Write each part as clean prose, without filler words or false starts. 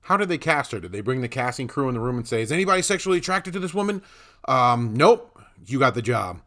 How did they cast her? Did they bring the casting crew in the room and say, is anybody sexually attracted to this woman? Nope. You got the job.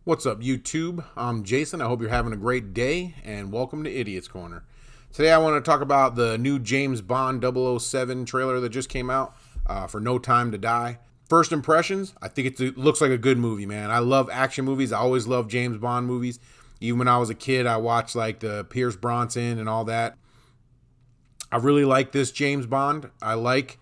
What's up, YouTube? I'm Jason. I hope you're having a great day, and welcome to Idiot's Corner. Today I want to talk about the new James Bond 007 trailer that just came out for No Time to Die. First impressions, I think it looks like a good movie, man. I love action movies. I always loved James Bond movies. Even when I was a kid, I watched like the Pierce Brosnan and all that. I really like this James Bond. I like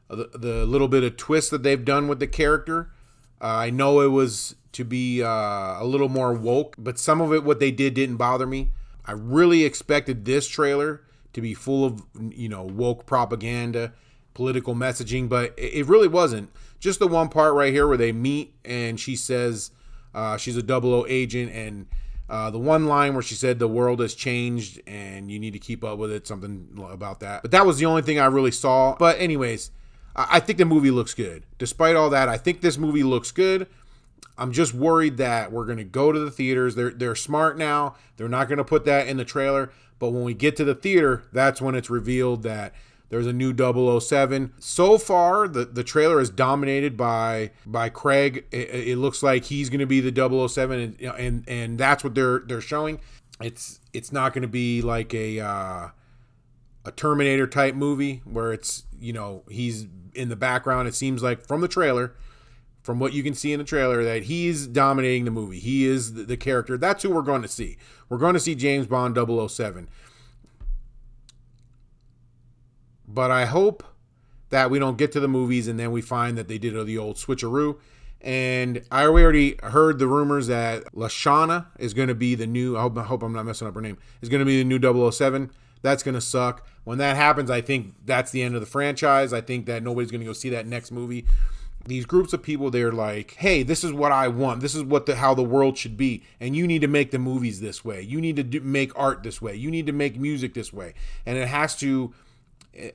the little bit of twist that they've done with the character. I know it was to be a little more woke, but some of it, what they didn't bother me. I really expected this trailer to be full of, woke propaganda, political messaging, but it really wasn't. Just the one part right here where they meet and she says she's a 00 agent, and the one line where she said the world has changed and you need to keep up with it, something about that. But that was the only thing I really saw. But anyways, I think the movie looks good. Despite all that, I think this movie looks good. I'm just worried that we're going to go to the theaters. They're smart now. They're not going to put that in the trailer. But when we get to the theater, that's when it's revealed that there's a new 007. So far, the trailer is dominated by Craig. It looks like he's going to be the 007, and that's what they're showing. It's not going to be like a Terminator type movie where it's, he's in the background. It seems like from the trailer, from what you can see in the trailer, that he's dominating the movie. He is the character. That's who we're going to see. We're going to see James Bond 007. But I hope that we don't get to the movies and then we find that they did the old switcheroo. And we already heard the rumors that Lashana is going to be the new, I hope I'm not messing up her name, is going to be the new 007. That's going to suck. When that happens, I think that's the end of the franchise. I think that nobody's going to go see that next movie. These groups of people, they're like, hey, this is what I want. This is how the world should be. And you need to make the movies this way. You need to make art this way. You need to make music this way. And it has to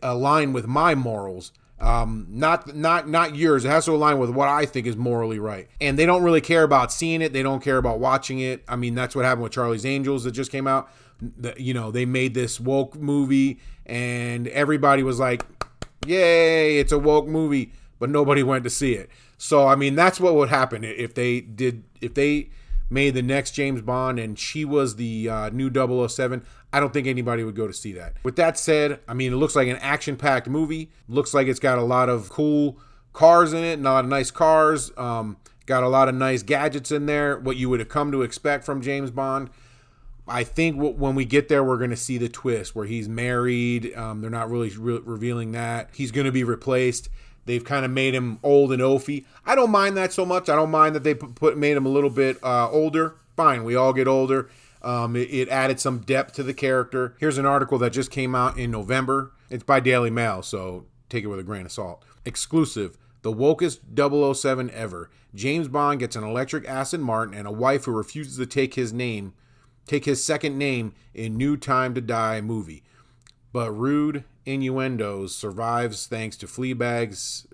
align with my morals. Not yours. It has to align with what I think is morally right. And they don't really care about seeing it. They don't care about watching it. I mean, that's what happened with Charlie's Angels that just came out. They made this woke movie and everybody was like, yay, it's a woke movie. But nobody went to see it. So, I mean, that's what would happen if they made the next James Bond and she was the new 007. I don't think anybody would go to see that. With that said, I mean, it looks like an action-packed movie. Looks like it's got a lot of cool cars in it, a lot of nice cars. Got a lot of nice gadgets in there, what you would have come to expect from James Bond. I think when we get there, we're going to see the twist where he's married. They're not really revealing that. He's going to be replaced. They've kind of made him old and oafy. I don't mind that so much. I don't mind that they made him a little bit older. Fine, we all get older. It added some depth to the character. Here's an article that just came out in November. It's by Daily Mail, so take it with a grain of salt. Exclusive. The wokest 007 ever. James Bond gets an electric acid Martin and a wife who refuses to take his second name in New Time to Die movie. But rude innuendos survives thanks to Fleabag's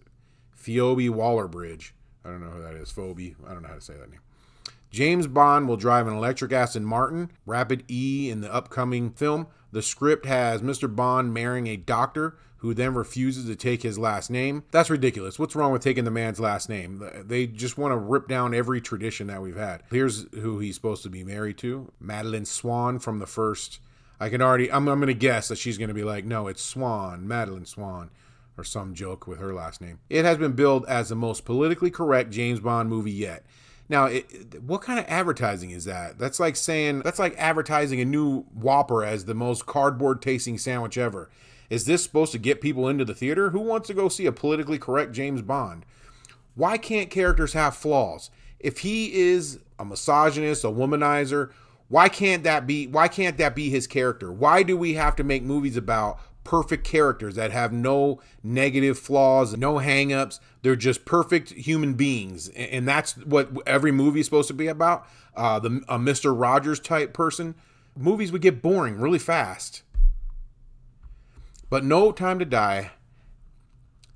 Phoebe Waller-Bridge. I don't know who that is. Phoebe. I don't know how to say that name. James Bond will drive an electric acid Martin, Rapid E, in the upcoming film. The script has Mr. Bond marrying a doctor who then refuses to take his last name. That's ridiculous. What's wrong with taking the man's last name? They just want to rip down every tradition that we've had. Here's who he's supposed to be married to. Madeline Swan from the first... I'm going to guess that she's going to be like, no, it's Swan, Madeline Swan, or some joke with her last name. It has been billed as the most politically correct James Bond movie yet. Now, what kind of advertising is that? That's like advertising a new Whopper as the most cardboard tasting sandwich ever. Is this supposed to get people into the theater? Who wants to go see a politically correct James Bond? Why can't characters have flaws? If he is a misogynist, a womanizer, why can't that be his character? Why do we have to make movies about perfect characters that have no negative flaws, no hang-ups? They're just perfect human beings. And that's what every movie is supposed to be about. A Mr. Rogers type person. Movies would get boring really fast. But No Time to Die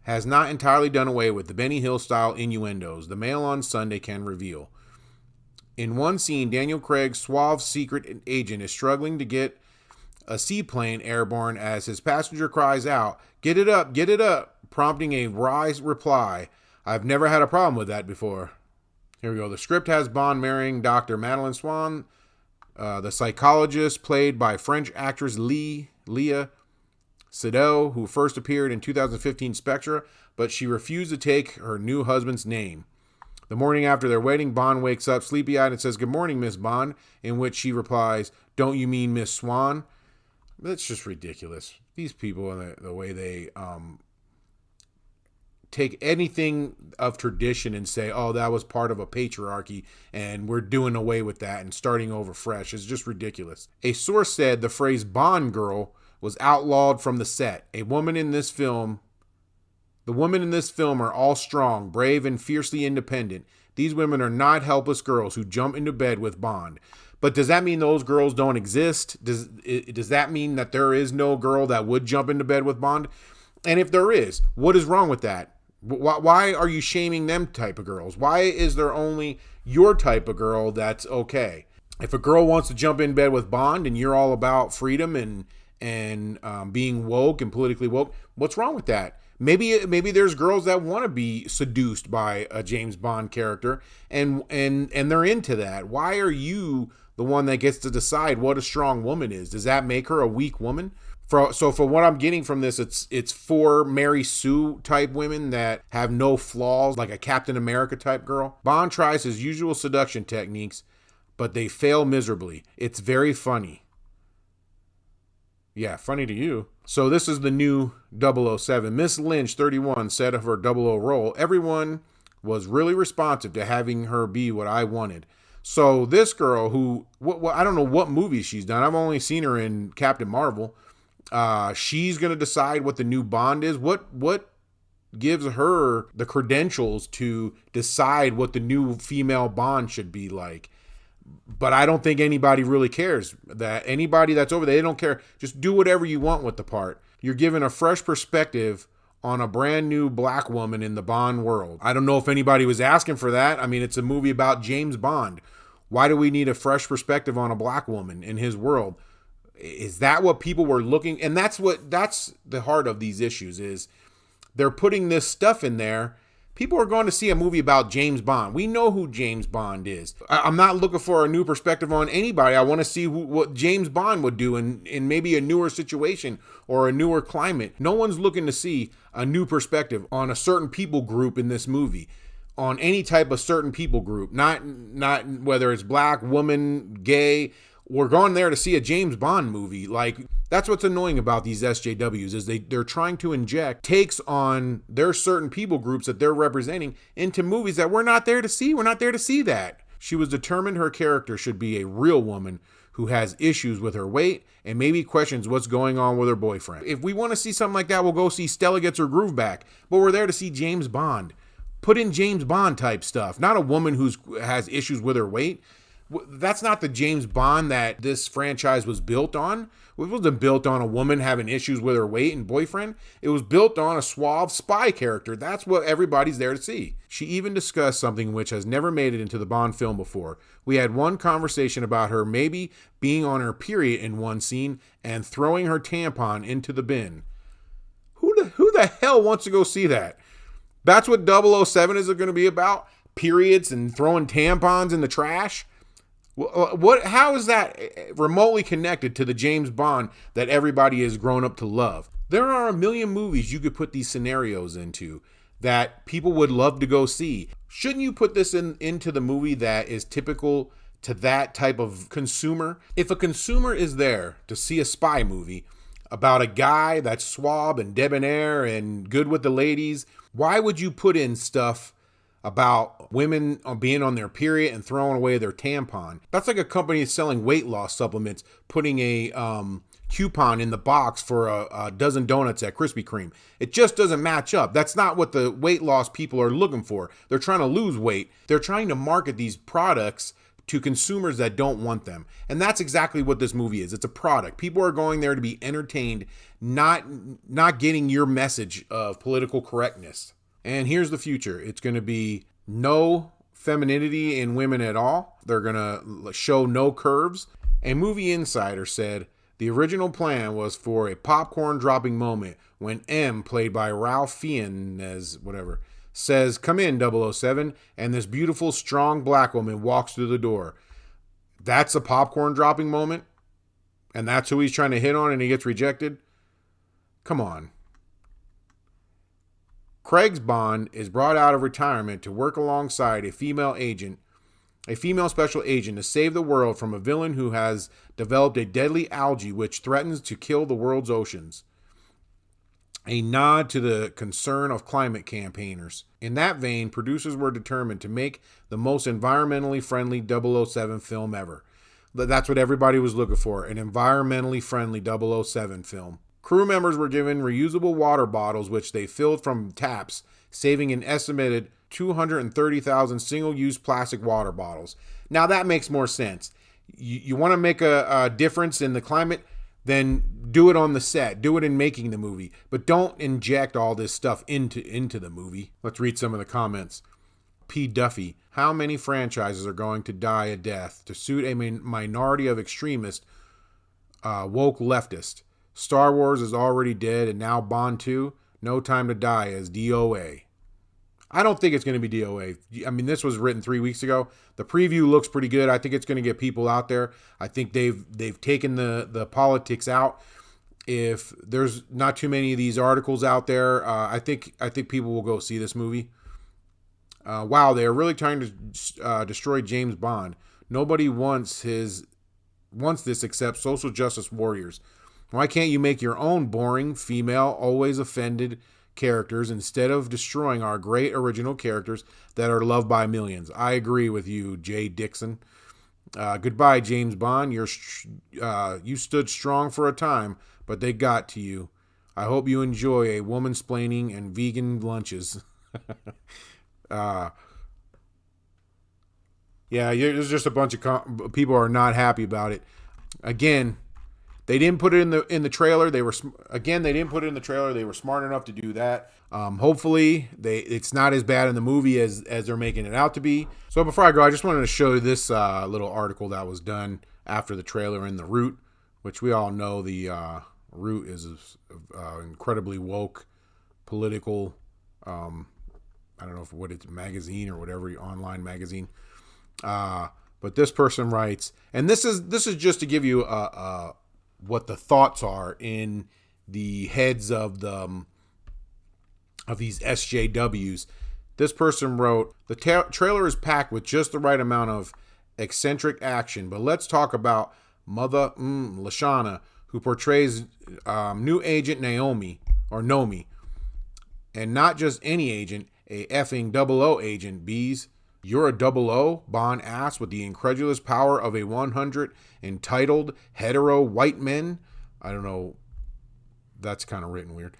has not entirely done away with the Benny Hill style innuendos the Mail on Sunday can reveal. In one scene, Daniel Craig's suave secret agent is struggling to get a seaplane airborne as his passenger cries out, get it up, prompting a wry reply, I've never had a problem with that before. Here we go. The script has Bond marrying Dr. Madeleine Swan, the psychologist played by French actress Léa Seydoux, who first appeared in 2015 Spectra, but she refused to take her new husband's name. The morning after their wedding, Bond wakes up sleepy-eyed and says, "Good morning, Miss Bond," in which she replies, "Don't you mean Miss Swan?" That's just ridiculous. These people and the way they take anything of tradition and say, oh, that was part of a patriarchy and we're doing away with that and starting over fresh is just ridiculous. A source said the phrase Bond girl was outlawed from the set. The women in this film are all strong, brave, and fiercely independent. These women are not helpless girls who jump into bed with Bond. But does that mean those girls don't exist? Does that mean that there is no girl that would jump into bed with Bond? And if there is, what is wrong with that? Why are you shaming them type of girls? Why is there only your type of girl that's okay? If a girl wants to jump in bed with Bond and you're all about freedom and being woke and politically woke, what's wrong with that? Maybe there's girls that want to be seduced by a James Bond character and they're into that. Why are you the one that gets to decide what a strong woman is? Does that make her a weak woman? So for what I'm getting from this, it's for Mary Sue type women that have no flaws, like a Captain America type girl. Bond tries his usual seduction techniques, but they fail miserably. It's very funny. Yeah, funny to you. So this is the new 007. Miss Lynch, 31, said of her 00 role, everyone was really responsive to having her be what I wanted. So this girl who, I don't know what movies she's done. I've only seen her in Captain Marvel. She's going to decide what the new Bond is. What gives her the credentials to decide what the new female Bond should be like? But I don't think anybody really cares. That anybody that's over there, they don't care. Just do whatever you want with the part. You're given a fresh perspective on a brand new black woman in the Bond world. I don't know if anybody was asking for that. I mean, it's a movie about James Bond. Why do we need a fresh perspective on a black woman in his world? Is that what people were looking? And that's the heart of these issues is they're putting this stuff in there. People are going to see a movie about James Bond. We know who James Bond is. I'm not looking for a new perspective on anybody. I want to see what James Bond would do in maybe a newer situation or a newer climate. No one's looking to see a new perspective on a certain people group in this movie, on any type of certain people group, not whether it's black, woman, gay. We're going there to see a James Bond movie. Like, that's what's annoying about these SJWs is they're trying to inject takes on their certain people groups that they're representing into movies that we're not there to see. We're not there to see that. She was determined her character should be a real woman who has issues with her weight and maybe questions what's going on with her boyfriend. If we want to see something like that, we'll go see Stella Gets Her Groove Back. But we're there to see James Bond. Put in James Bond type stuff, not a woman who has issues with her weight. That's not the James Bond that this franchise was built on. It wasn't built on a woman having issues with her weight and boyfriend. It was built on a suave spy character. That's what everybody's there to see. She even discussed something which has never made it into the Bond film before. We had one conversation about her maybe being on her period in one scene and throwing her tampon into the bin. Who the hell wants to go see that? That's what 007 is going to be about? Periods and throwing tampons in the trash? How is that remotely connected to the James Bond that everybody has grown up to love? There are a million movies you could put these scenarios into that people would love to go see. Shouldn't you put this into the movie that is typical to that type of consumer? If a consumer is there to see a spy movie about a guy that's suave and debonair and good with the ladies, why would you put in stuff about women being on their period and throwing away their tampon? That's like a company selling weight loss supplements, putting a coupon in the box for a dozen donuts at Krispy Kreme. It just doesn't match up. That's not what the weight loss people are looking for. They're trying to lose weight. They're trying to market these products to consumers that don't want them. And that's exactly what this movie is. It's a product. People are going there to be entertained, not getting your message of political correctness. And here's the future. It's going to be no femininity in women at all. They're going to show no curves. A movie insider said, The original plan was for a popcorn dropping moment when M, played by Ralph Fiennes, whatever, says, "Come in, 007," and this beautiful, strong black woman walks through the door. That's a popcorn dropping moment? And that's who he's trying to hit on and he gets rejected? Come on. Craig's Bond is brought out of retirement to work alongside a female special agent to save the world from a villain who has developed a deadly algae which threatens to kill the world's oceans. A nod to the concern of climate campaigners. In that vein, producers were determined to make the most environmentally friendly 007 film ever. That's what everybody was looking for, an environmentally friendly 007 film. Crew members were given reusable water bottles which they filled from taps, saving an estimated 230,000 single-use plastic water bottles. Now that makes more sense. You want to make a difference in the climate, then do it on the set. Do it in making the movie. But don't inject all this stuff into the movie. Let's read some of the comments. P. Duffy. How many franchises are going to die a death to suit a minority of extremist woke leftists? Star Wars is already dead and now Bond 2? No Time to Die as DOA. I don't think it's going to be DOA. I mean, this was written 3 weeks ago. The preview looks pretty good. I think it's going to get people out there. I think they've taken the politics out. If there's not too many of these articles out there, I think people will go see this movie. Wow, they are really trying to destroy James Bond. Nobody wants this except social justice warriors. Why can't you make your own boring, female, always offended characters instead of destroying our great original characters that are loved by millions? I agree with you, Jay Dixon. Goodbye, James Bond. You stood strong for a time, but they got to you. I hope you enjoy a woman-splaining and vegan lunches. Yeah, there's just a bunch of people are not happy about it. Again, they didn't put it in the trailer. They didn't put it in the trailer. They were smart enough to do that. Hopefully, it's not as bad in the movie as they're making it out to be. So before I go, I just wanted to show you this little article that was done after the trailer in The Root, which we all know the Root is incredibly woke, political. I don't know what it's magazine or whatever, online magazine. But this person writes, and this is just to give you what the thoughts are in the heads of these SJWs. This person wrote, the trailer is packed with just the right amount of eccentric action, but let's talk about Mother Lashana, who portrays new agent Nomi, and not just any agent, a effing 00 agent, bees. You're a 00? Bond asked with the incredulous power of a 100 entitled hetero white men. I don't know. That's kind of written weird.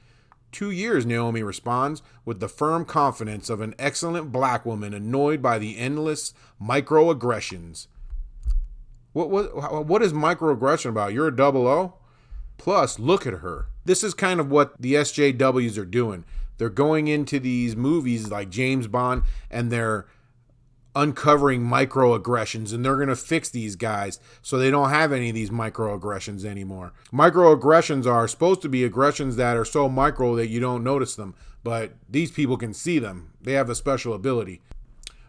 2 years, Naomi responds with the firm confidence of an excellent black woman annoyed by the endless microaggressions. What is microaggression about? You're a 00? Plus, look at her. This is kind of what the SJWs are doing. They're going into these movies like James Bond and they're uncovering microaggressions, and they're going to fix these guys so they don't have any of these microaggressions anymore. Microaggressions are supposed to be aggressions that are so micro that you don't notice them, but these people can see them. They have a special ability.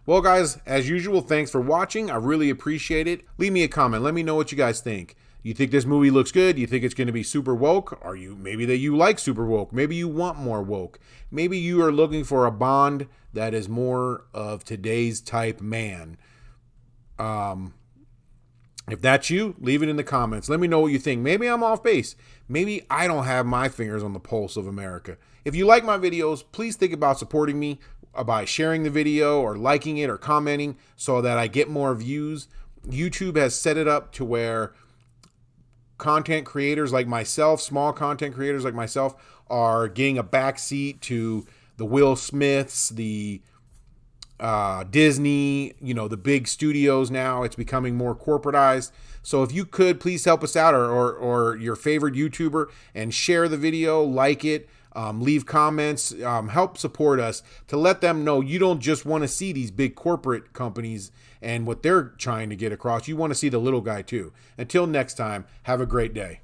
Well, guys, as usual, thanks for watching. I really appreciate it. Leave me a comment. Let me know what you guys think. You think this movie looks good? You think it's going to be super woke? Maybe that you like super woke? Maybe you want more woke? Maybe you are looking for a Bond that is more of today's type man. If that's you, leave it in the comments. Let me know what you think. Maybe I'm off base. Maybe I don't have my fingers on the pulse of America. If you like my videos, please think about supporting me by sharing the video or liking it or commenting so that I get more views. YouTube has set it up to where content creators like myself, small content creators like myself, are getting a backseat to the Will Smiths, the Disney, the big studios now. It's becoming more corporatized. So if you could, please help us out, or your favorite YouTuber, and share the video, like it, leave comments, help support us to let them know you don't just want to see these big corporate companies and what they're trying to get across. You want to see the little guy too. Until next time, have a great day.